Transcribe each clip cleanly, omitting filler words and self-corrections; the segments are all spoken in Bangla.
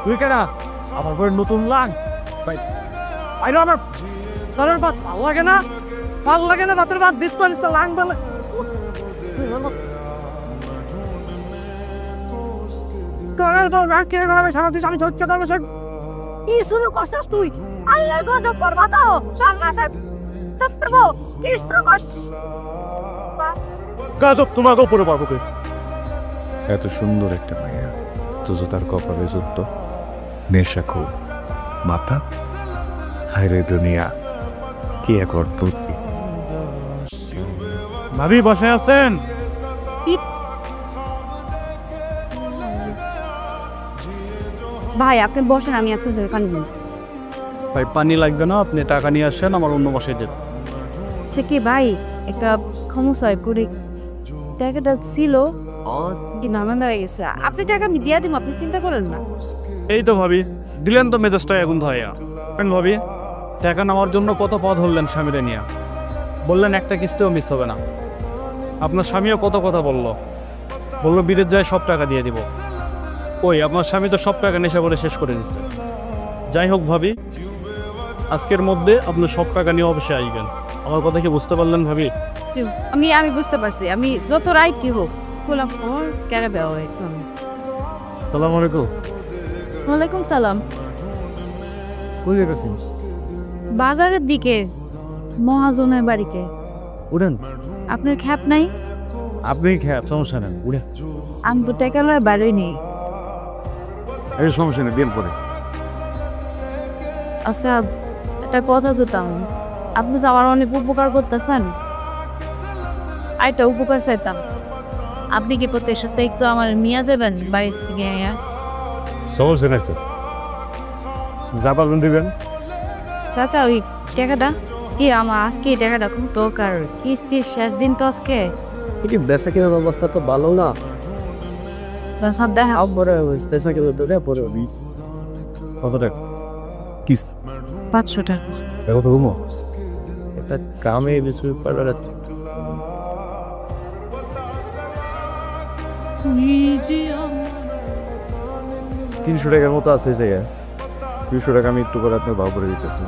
তুই কেনা আমার ঘরে নতুন লাং ভাই আইরো আমার তারের ভাত ভাল লাগে না ভাতের ভাত দিতে পারিস তো লাং বলে তারের ভাত রাখ কে ভাবে সারা দিন আমি হচ্ছে করবে সব কি শুরু করছিস তুই আল্লাহর গজব পড়বাতো আল্লাহ সাহেব সত্য কি শুরু করছিস গজব তোমাকে উপরে পাবো কে এত সুন্দর একটা মাইয়া তো তার কপালে যুক্ত নেশা খুব মাথা হায়রে দুনিয়া কি এক অদ্ভুত ভাবি বসে আছেন ভাই আপনি বসেন আমি একটু পানি নিই ভাই পানি লাগবে না আপনি টাকা নিয়ে আসেন আমার অন্য বসে যেত সে কি ভাই একটা সমস্যা করে টাকাটা ছিল কি নামান হয়ে গেছে আপনি টাকা আমি দিয়ে দিব আপনি চিন্তা করেন না এই তো ভাবি দিলেন তো মেজাজটা এখন ধয়া কেন ভাবি টাকা নেওয়ার জন্য কত পথ হলেন স্বামীরে নিয়ে বললেন একটা কিস্তিও মিস হবে না আপনার স্বামীও কত কথা বললো বিদেশ যায় সব টাকা দিয়ে দিব ওই আপনার স্বামী তো সব টাকা নেশা করে শেষ করে দিচ্ছে যাই হোক ভাবি আজকের মধ্যে আপনি সব টাকা নিয়ে অবশ্যই আসবেন আমার কথা কি বুঝতে পারলেন ভাবি আমি বুঝতে পারছি আমি যত রাইট কি হোক বললাম ওর কেন বেয়া হয় সালাম আলাইকুম ওয়ালাইকুম সালাম কই গেছেন বাজারের দিকে মহাজনের বাড়িতে উড়েন আপনার খ্যাপ নাই আপনি খেয়ে সমস্যা নেন উড়ে আমি তো টাকা লয় বাড়ি নেই এই সমস্যা নেই বিয়ে করে আচ্ছা একটা কথা দিতাম আপনি যে আমার অনেক উপকার করতেছেন আরেকটা উপকার চাইতাম আপনি কি প্রত্যেক সপ্তাহে একটু আমার নিয়ে যাবেন বাড়ির থেকে সমস্যা নেই যা পাবেন দিবেন চাচা ওই টাকাটা কি আমার আজকে এই টাকাটা খুব দরকার কিস্তির শেষ দিন তো আজকে কি বেচা কেনার অবস্থা তো ভালো না সব দেখা পরে বেচা কেনা তো পরে কত টাকা কিস্তি 500 টাকা দেখো তো ঘুমো একটা কামে বেশি পারবার আছে 300 টাকার মতো আছে এই জায়গায় 200 টাকা আমি একটু করে আপনার ভাব করে দিতেছি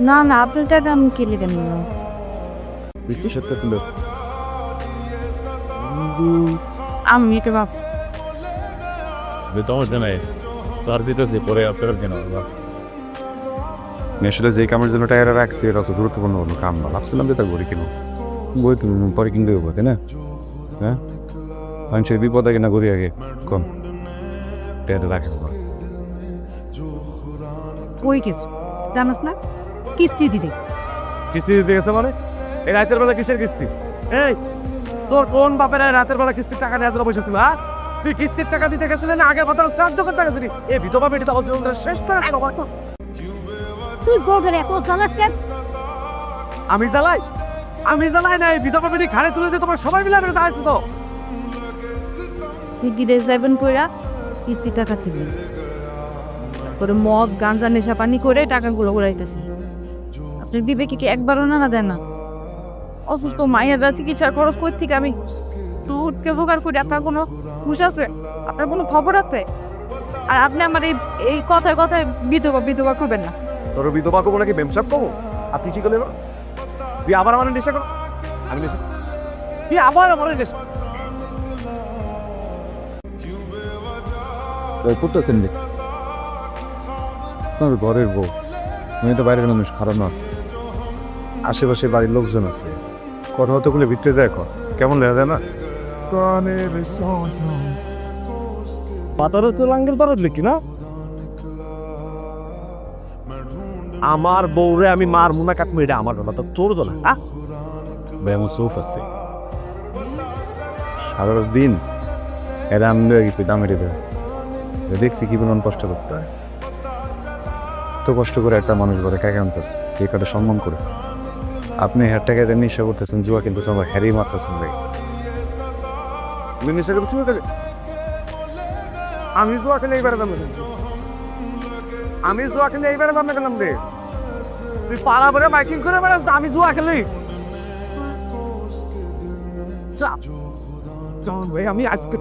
না না আপনার টাকা আমি কিনে দেন না বৃষ্টি সত্যি তুলো আমি এটা ভাব তোমার জানাই তার দিতেছি পরে আপনার কেন আসলে যে কামের জন্য টায়ারে রাখছি এটা তো গুরুত্বপূর্ণ কোনো কাম না ভাবছিলাম যে তার ঘড়ি কিনো বই তুমি পরে কিনতে হবো তাই না হ্যাঁ মানুষের বিপদ আগে না ঘড়ি আগে কম টায়ারে রাখিস না কই কিছু জানাস না কিস্তি দিদি কিস্তি দিতে গেছে মানে এই রাতের বেলা কিসের কিস্তি এই তোর কোন বাপের রাতের বেলা কিস্তির টাকা নেওয়ার জন্য বসেছিল হ্যাঁ তুই কিস্তির টাকা দিতে গেছিলি না আগের কথা শ্রাদ্ধ করতে গেছিলি এই বিধবা বেটি তো শেষ করে তুই গোগরে এত জানাস কেন আমি জ্বালাই না এই বিধবা বেটি ঘাড়ে তুলে দিয়ে তোমার সবাই মিলে আমি জ্বালাইতেছ তুই বিদেশ যাবেন কইরা কিস্তি টাকা দিবি করে মদ গাঁজা নেশা পানি করে টাকাগুলো উড়াইতেছি আপনার বিবেকে কি একবারও না দেন না অসুস্থ মায়েরা চিকিৎসার খরচ কই থেকে আমি দুধকে জোগাড় করি আপনার কোনো হুঁশ আছে আপনার কোনো খবর আছে আর আপনি আমার এই কথায় কথায় বিধবা করবেন না তোর বিধবা কবো নাকি বেমসাপ কবো আপনি কি করলে তুই আবার আমার নেশা করো আমি নেশা তুই আবার আমার নেশা করতেছেন যে তোমার ঘরের বউ তুমি তো বাইরের মানুষ খারাপ না আশেপাশে বাড়ির লোকজন আছে কথা হতে গুলো ভিতরে দেখো কেমন লেগে যায় না পাতারও তো লাঙ্গেল পারত লিখি না আমার বউরে আমি মার মুনা কাটবো এটা আমার কথা তো তোর তো না ব্যায়াম সৌফ আছে সারা দিন এরা আমি দামে দেবে দেখছি কি পরিমাণ কষ্ট করতে হয় তো কষ্ট করে একটা মানুষ ঘরে কাকে আনতেছে এই কাটা সম্মান করে আপনি হ্যার টাকা দিয়ে নিঃশ্বা করতেছেন জুয়া কিন্তু সবাই হ্যারি মারতেছেন ভাই আমি নেশা করছি আমি জুয়া খেলে এইবারে দাম খেলছি আমি জুয়া খেলে এইবারে দাম খেলাম রে তুই পালা করে মাইকিং করে বেড়াস আমি জুয়া খেলি ভাই আমি আজকে